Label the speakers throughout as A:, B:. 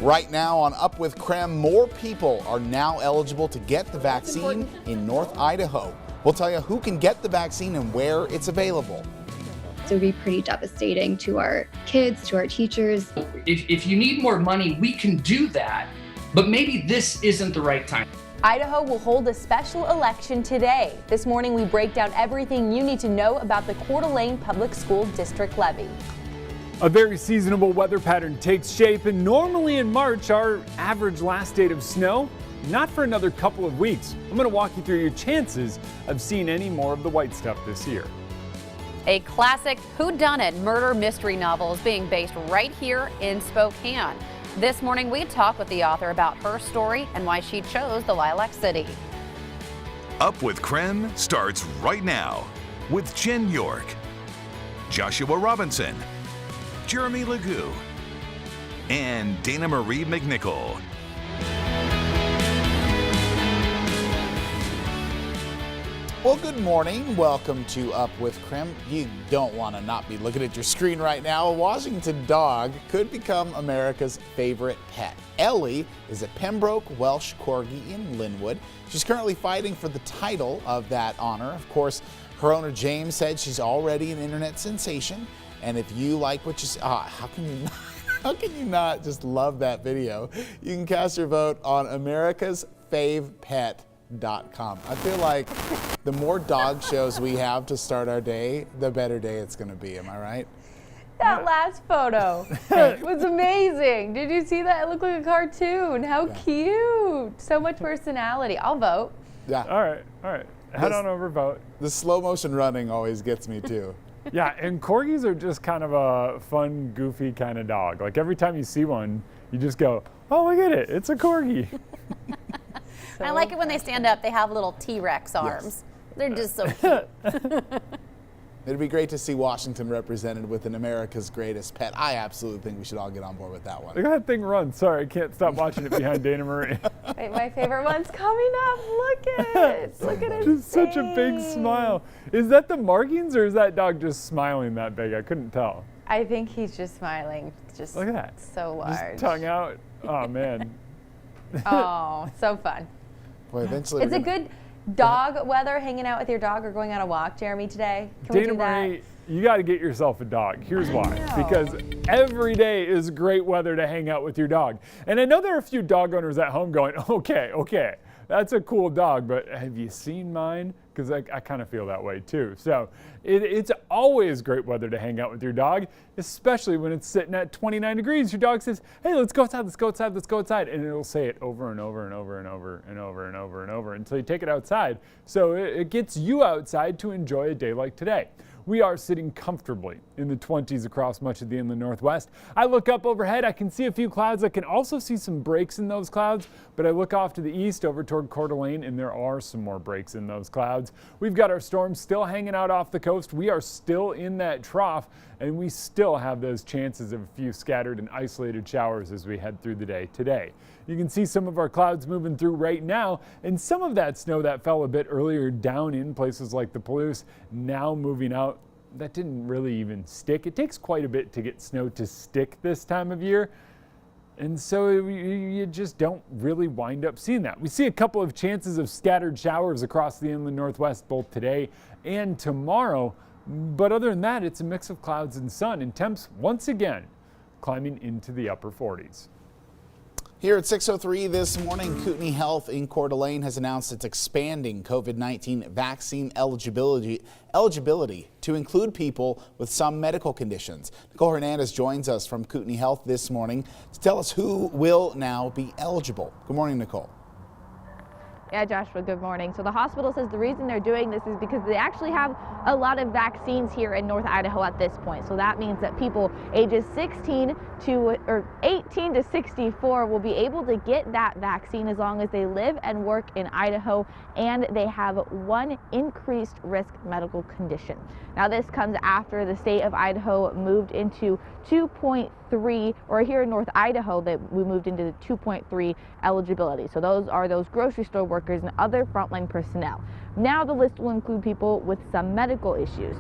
A: Right now on Up with KREM, more people are now eligible to get the vaccine in North Idaho. We'll tell you who can get the vaccine and where it's available.
B: So it would be pretty devastating to our kids, to our teachers.
C: If you need more money, we can do that, but maybe this isn't the right time.
D: Idaho will hold a special election today. This morning we break down everything you need to know about the Coeur d'Alene Public School District levy.
E: A very seasonable weather pattern takes shape, and normally in March, our average last date of snow, not for another couple of weeks. I'm going to walk you through your chances of seeing any more of the white stuff this year.
F: A classic whodunit murder mystery novel is being based right here in Spokane. This morning we talk with the author about her story and why she chose the Lilac City.
G: Up with KREM starts right now with Jen York, Joshua Robinson, Jeremy Legoo, and Dana Marie McNichol.
A: Well, good morning. Welcome to Up with KREM. You don't want to not be looking at your screen right now. A Washington dog could become America's favorite pet. Ellie is a Pembroke Welsh Corgi in Linwood. She's currently fighting for the title of that honor. Of course, her owner James said she's already an internet sensation. And if you like what you see, how can you not just love that video? You can cast your vote on americasfavepet.com. I feel like the more dog shows we have to start our day, the better day it's going to be. Am I right?
D: That last photo was amazing. Did you see that? It looked like a cartoon. How cute. So much personality. I'll vote.
A: Yeah.
E: All right. Head on over, vote.
A: The slow motion running always gets me too.
E: Yeah, and corgis are just kind of a fun, goofy kind of dog. Like every time you see one, you just go, oh, look at it, it's a corgi.
F: I like it when they stand up, they have little T-Rex arms. Yes. They're just so cute.
A: It'd be great to see Washington represented with an America's Greatest Pet. I absolutely think we should all get on board with that one.
E: Look at that thing run. Sorry, I can't stop watching it behind Dana Marie.
D: Wait, my favorite one's coming up. Look at it. Look at it.
E: Just such a big smile. Is that the markings or is that dog just smiling that big? I couldn't tell.
D: I think he's just smiling. Just
E: look at that.
D: So large.
E: Just tongue out. Oh, man.
D: Oh, so fun.
A: Boy, eventually
D: it's a good dog weather, hanging out with your dog or going on a walk, Jeremy, today. Can
E: Dana
D: we do that?
E: Marie, you got to get yourself a dog. Here's why. Because every day is great weather to hang out with your dog. And I know there are a few dog owners at home going, okay, that's a cool dog, but have you seen mine? Because I kind of feel that way too. So it's always great weather to hang out with your dog, especially when it's sitting at 29 degrees. Your dog says, hey, let's go outside, let's go outside, let's go outside. And it'll say it over and over and over and over and over and over and over until you take it outside. So it gets you outside to enjoy a day like today. We are sitting comfortably in the 20s across much of the inland Northwest. I look up overhead, I can see a few clouds. I can also see some breaks in those clouds, but I look off to the east over toward Coeur d'Alene and there are some more breaks in those clouds. We've got our storms still hanging out off the coast. We are still in that trough and we still have those chances of a few scattered and isolated showers as we head through the day today. You can see some of our clouds moving through right now, and some of that snow that fell a bit earlier down in places like the Palouse now moving out. That didn't really even stick. It takes quite a bit to get snow to stick this time of year. And so you just don't really wind up seeing that. We see a couple of chances of scattered showers across the inland Northwest both today and tomorrow. But other than that, it's a mix of clouds and sun, and temps once again climbing into the upper 40s.
A: Here at 6:03 this morning, Kootenai Health in Coeur d'Alene has announced it's expanding COVID-19 vaccine eligibility to include people with some medical conditions. Nicole Hernandez joins us from Kootenai Health this morning to tell us who will now be eligible. Good morning, Nicole.
H: Yeah, Joshua, good morning. So the hospital says the reason they're doing this is because they actually have a lot of vaccines here in North Idaho at this point. So that means that people ages 18 to 64 will be able to get that vaccine as long as they live and work in Idaho and they have one increased risk medical condition. Now this comes after the state of Idaho moved into 2.3, or here in North Idaho that we moved into the 2.3 eligibility. So those are those grocery store workers and other frontline personnel. Now the list will include people with some medical issues.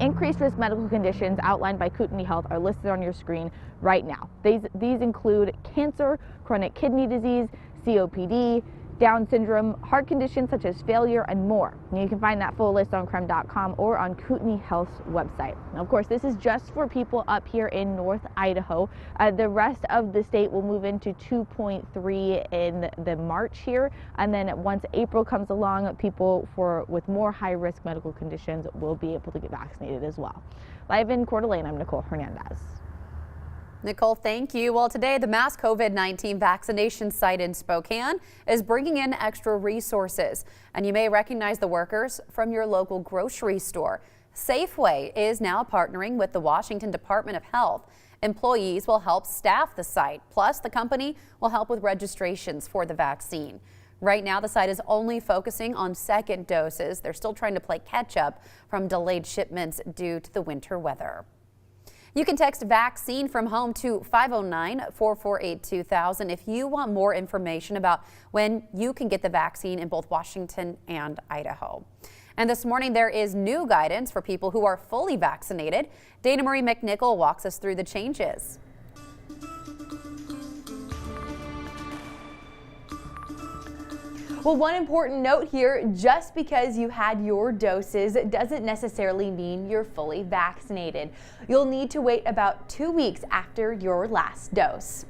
H: increased risk medical conditions outlined by Kootenai Health are listed on your screen right now. These include cancer, chronic kidney disease, COPD, Down syndrome, heart conditions such as failure, and more. And you can find that full list on KREM.com or on Kootenai Health's website. Now, of course, this is just for people up here in North Idaho. The rest of the state will move into 2.3 in the March here, and then once April comes along, people with more high-risk medical conditions will be able to get vaccinated as well. Live in Coeur d'Alene, I'm Nicole Hernandez.
F: Nicole, thank you. Well, today the mass COVID-19 vaccination site in Spokane is bringing in extra resources, and you may recognize the workers from your local grocery store. Safeway is now partnering with the Washington Department of Health. Employees will help staff the site, plus the company will help with registrations for the vaccine. Right now, the site is only focusing on second doses. They're still trying to play catch up from delayed shipments due to the winter weather. You can text vaccine from home to 509-448-2000 if you want more information about when you can get the vaccine in both Washington and Idaho. And this morning there is new guidance for people who are fully vaccinated. Dana Marie McNichol walks us through the changes.
D: Well, one important note here, just because you had your doses doesn't necessarily mean you're fully vaccinated. You'll need to wait about 2 weeks after your last dose.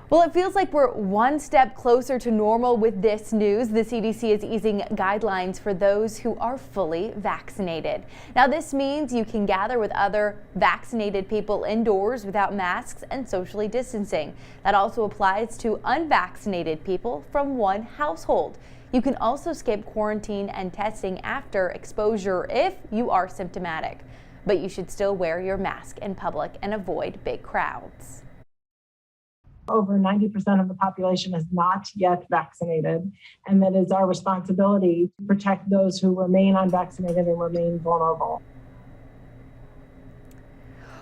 D: Well, it feels like we're one step closer to normal with this news. The CDC is easing guidelines for those who are fully vaccinated. Now, this means you can gather with other vaccinated people indoors without masks and socially distancing. That also applies to unvaccinated people from one household. You can also skip quarantine and testing after exposure if you are symptomatic. But you should still wear your mask in public and avoid big crowds.
I: Over 90% of the population is not yet vaccinated, and that is our responsibility to protect those who remain unvaccinated and remain vulnerable.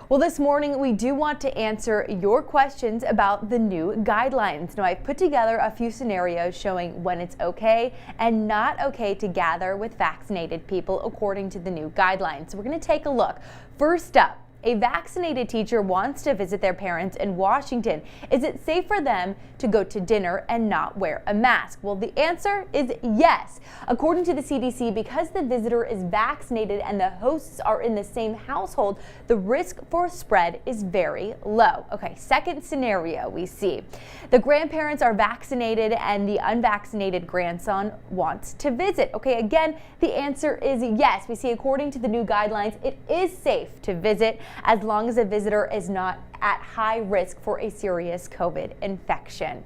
D: Well, this morning we do want to answer your questions about the new guidelines. Now, I've put together a few scenarios showing when it's okay and not okay to gather with vaccinated people according to the new guidelines. So we're going to take a look. First up, a vaccinated teacher wants to visit their parents in Washington. Is it safe for them to go to dinner and not wear a mask? Well, the answer is yes. According to the CDC, because the visitor is vaccinated and the hosts are in the same household, the risk for spread is very low. Okay, second scenario we see. The grandparents are vaccinated and the unvaccinated grandson wants to visit. Okay, again, the answer is yes. We see according to the new guidelines, it is safe to visit as long as a visitor is not at high risk for a serious COVID infection.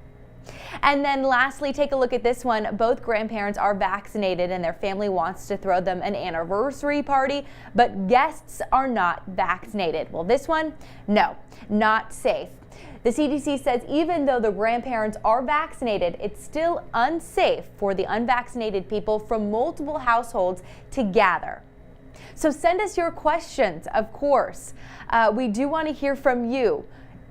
D: And then lastly, take a look at this one. Both grandparents are vaccinated and their family wants to throw them an anniversary party, but guests are not vaccinated. Well, this one, no, not safe. The CDC says even though the grandparents are vaccinated, it's still unsafe for the unvaccinated people from multiple households to gather. So send us your questions, of course. We do want to hear from you.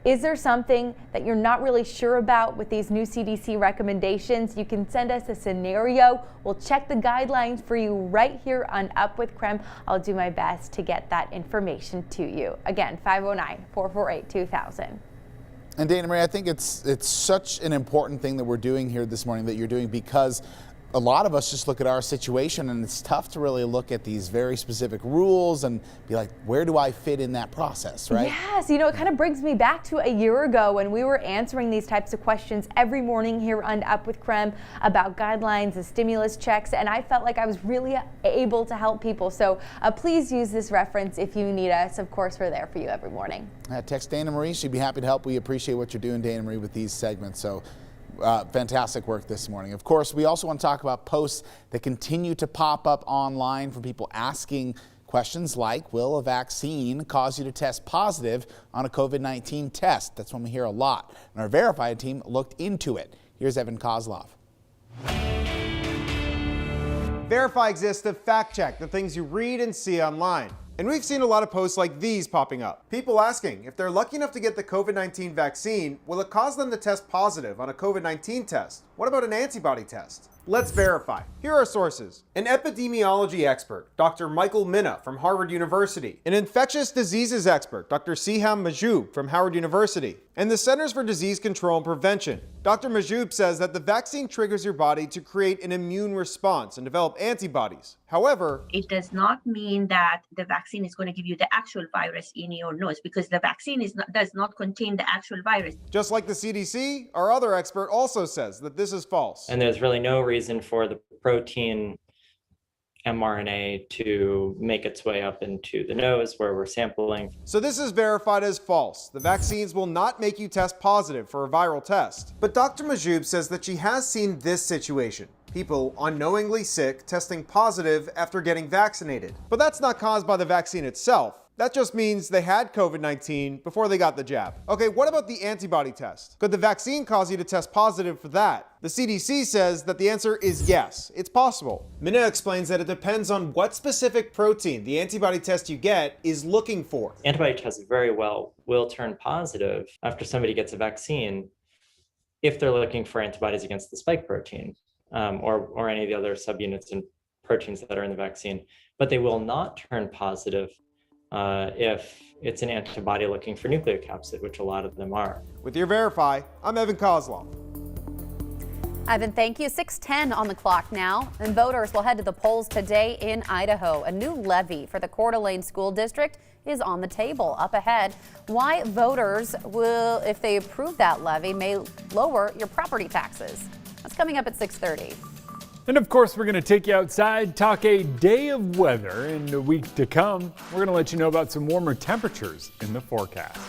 D: Is there something that you're not really sure about with these new CDC recommendations? You can send us a scenario. We'll check the guidelines for you right here on Up with KREM. I'll do my best to get that information to you. Again, 509-448-2000.
A: And Dana Marie, I think it's such an important thing that we're doing here this morning, that you're doing, because a lot of us just look at our situation and it's tough to really look at these very specific rules and be like, where do I fit in that process, right?
D: Yes, you know, it kind of brings me back to a year ago when we were answering these types of questions every morning here on Up with KREM about guidelines and stimulus checks, and I felt like I was really able to help people. So please use this reference if you need us. Of course, we're there for you every morning.
A: Text Dana Marie. She'd be happy to help. We appreciate what you're doing, Dana Marie, with these segments. So fantastic work this morning. Of course, we also want to talk about posts that continue to pop up online from people asking questions like, will a vaccine cause you to test positive on a COVID-19 test? That's one we hear a lot. And our verified team looked into it. Here's Evan Kozlov.
J: Verify exists to fact check the things you read and see online. And we've seen a lot of posts like these popping up. People asking if they're lucky enough to get the COVID-19 vaccine, will it cause them to test positive on a COVID-19 test? What about an antibody test? Let's verify. Here are sources. An epidemiology expert, Dr. Michael Minna from Harvard University. An infectious diseases expert, Dr. Siham Majoub from Howard University. And the Centers for Disease Control and Prevention. Dr. Majoub says that the vaccine triggers your body to create an immune response and develop antibodies. However,
K: it does not mean that the vaccine is going to give you the actual virus in your nose, because the vaccine does not contain the actual virus.
J: Just like the CDC, our other expert also says that this is false.
L: And there's really no reason for the protein mRNA to make its way up into the nose where we're sampling.
J: So this is verified as false. The vaccines will not make you test positive for a viral test. But Dr. Majoub says that she has seen this situation. People unknowingly sick testing positive after getting vaccinated. But that's not caused by the vaccine itself. That just means they had COVID-19 before they got the jab. Okay, what about the antibody test? Could the vaccine cause you to test positive for that? The CDC says that the answer is yes, it's possible. Minna explains that it depends on what specific protein the antibody test you get is looking for.
L: Antibody tests very well will turn positive after somebody gets a vaccine if they're looking for antibodies against the spike protein or any of the other subunits and proteins that are in the vaccine. But they will not turn positive if it's an antibody looking for nucleocapsid, which a lot of them are.
J: With your Verify, I'm Evan Kozlov.
F: Evan, thank you. 6:10 on the clock now, and voters will head to the polls today in Idaho. A new levy for the Coeur d'Alene School District is on the table. Up ahead, why voters will, if they approve that levy, may lower your property taxes. That's coming up at 6:30.
E: And of course, we're going to take you outside, talk a day of weather in the week to come. We're going to let you know about some warmer temperatures in the forecast.